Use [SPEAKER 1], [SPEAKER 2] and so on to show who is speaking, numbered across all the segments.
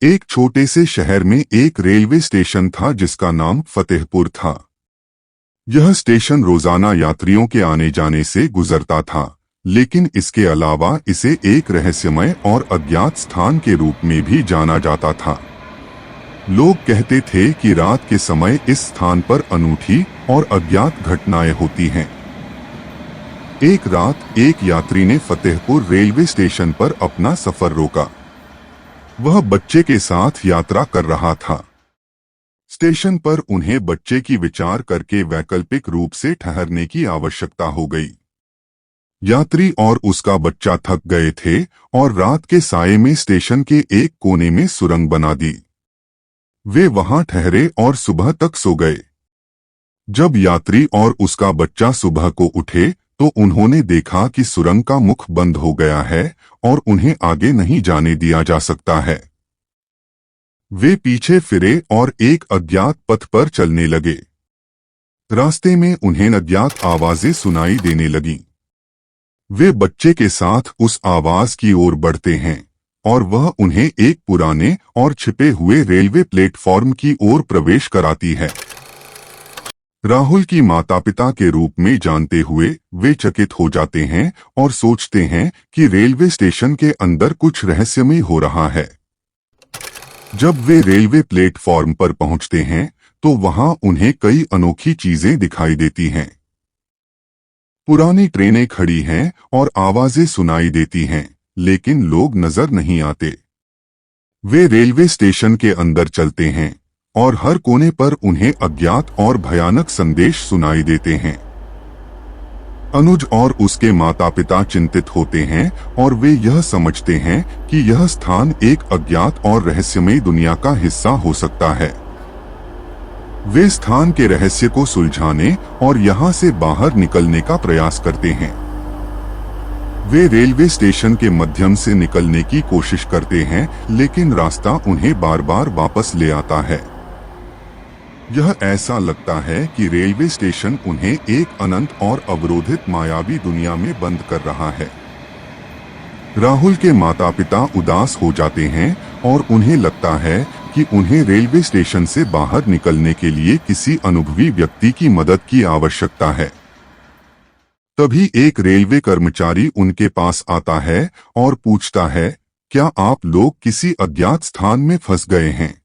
[SPEAKER 1] एक छोटे से शहर में एक रेलवे स्टेशन था जिसका नाम फतेहपुर था। यह स्टेशन रोजाना यात्रियों के आने जाने से गुजरता था, लेकिन इसके अलावा इसे एक रहस्यमय और अज्ञात स्थान के रूप में भी जाना जाता था। लोग कहते थे कि रात के समय इस स्थान पर अनूठी और अज्ञात घटनाएं होती हैं। एक रात एक यात्री ने फतेहपुर रेलवे स्टेशन पर अपना सफर रोका। वह बच्चे के साथ यात्रा कर रहा था। स्टेशन पर उन्हें बच्चे की विचार करके वैकल्पिक रूप से ठहरने की आवश्यकता हो गई। यात्री और उसका बच्चा थक गए थे और रात के साये में स्टेशन के एक कोने में सुरंग बना दी। वे वहां ठहरे और सुबह तक सो गए। जब यात्री और उसका बच्चा सुबह को उठे तो उन्होंने देखा कि सुरंग का मुख बंद हो गया है और उन्हें आगे नहीं जाने दिया जा सकता है। वे पीछे फिरे और एक अज्ञात पथ पर चलने लगे। रास्ते में उन्हें अज्ञात आवाजें सुनाई देने लगीं। वे बच्चे के साथ उस आवाज की ओर बढ़ते हैं और वह उन्हें एक पुराने और छिपे हुए रेलवे प्लेटफॉर्म की ओर प्रवेश कराती है। राहुल की माता-पिता के रूप में जानते हुए वे चकित हो जाते हैं और सोचते हैं कि रेलवे स्टेशन के अंदर कुछ रहस्यमय हो रहा है। जब वे रेलवे प्लेटफॉर्म पर पहुंचते हैं तो वहां उन्हें कई अनोखी चीजें दिखाई देती हैं। पुरानी ट्रेनें खड़ी हैं और आवाजें सुनाई देती हैं, लेकिन लोग नजर नहीं आते। वे रेलवे स्टेशन के अंदर चलते हैं और हर कोने पर उन्हें अज्ञात और भयानक संदेश सुनाई देते हैं। अनुज और उसके माता-पिता चिंतित होते हैं और वे यह समझते हैं कि यह स्थान एक अज्ञात और रहस्यमय दुनिया का हिस्सा हो सकता है। वे स्थान के रहस्य को सुलझाने और यहां से बाहर निकलने का प्रयास करते हैं। वे रेलवे स्टेशन के माध्यम से निकलने की कोशिश करते हैं, लेकिन रास्ता उन्हें बार बार वापस ले आता है। यह ऐसा लगता है कि रेलवे स्टेशन उन्हें एक अनंत और अवरोधित मायावी दुनिया में बंद कर रहा है। राहुल के माता-पिता उदास हो जाते हैं और उन्हें लगता है कि उन्हें रेलवे स्टेशन से बाहर निकलने के लिए किसी अनुभवी व्यक्ति की मदद की आवश्यकता है। तभी एक रेलवे कर्मचारी उनके पास आता है और पूछता है, क्या आप लोग किसी अज्ञात स्थान में फंस गए हैं?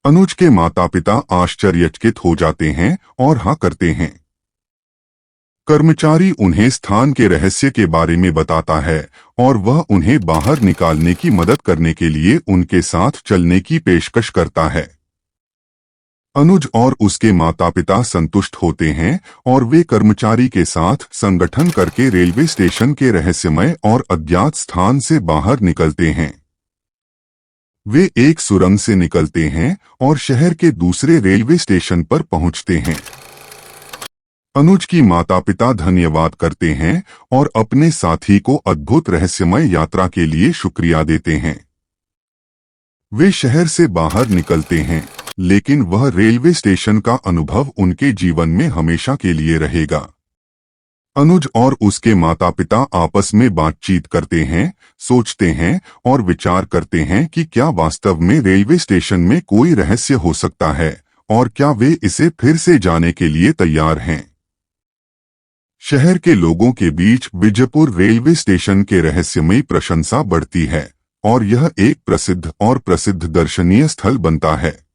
[SPEAKER 1] अनुज के माता-पिता आश्चर्यचकित हो जाते हैं और हाँ करते हैं। कर्मचारी उन्हें स्थान के रहस्य के बारे में बताता है और वह उन्हें बाहर निकालने की मदद करने के लिए उनके साथ चलने की पेशकश करता है। अनुज और उसके माता-पिता संतुष्ट होते हैं और वे कर्मचारी के साथ संगठन करके रेलवे स्टेशन के रहस्यमय और अज्ञात स्थान से बाहर निकलते हैं। वे एक सुरंग से निकलते हैं और शहर के दूसरे रेलवे स्टेशन पर पहुंचते हैं। अनुज की माता-पिता धन्यवाद करते हैं और अपने साथी को अद्भुत रहस्यमय यात्रा के लिए शुक्रिया देते हैं। वे शहर से बाहर निकलते हैं, लेकिन वह रेलवे स्टेशन का अनुभव उनके जीवन में हमेशा के लिए रहेगा। अनुज और उसके माता-पिता आपस में बातचीत करते हैं, सोचते हैं और विचार करते हैं कि क्या वास्तव में रेलवे स्टेशन में कोई रहस्य हो सकता है और क्या वे इसे फिर से जाने के लिए तैयार हैं। शहर के लोगों के बीच विजयपुर रेलवे स्टेशन के रहस्यमयी प्रशंसा बढ़ती है और यह एक प्रसिद्ध दर्शनीय स्थल बनता है।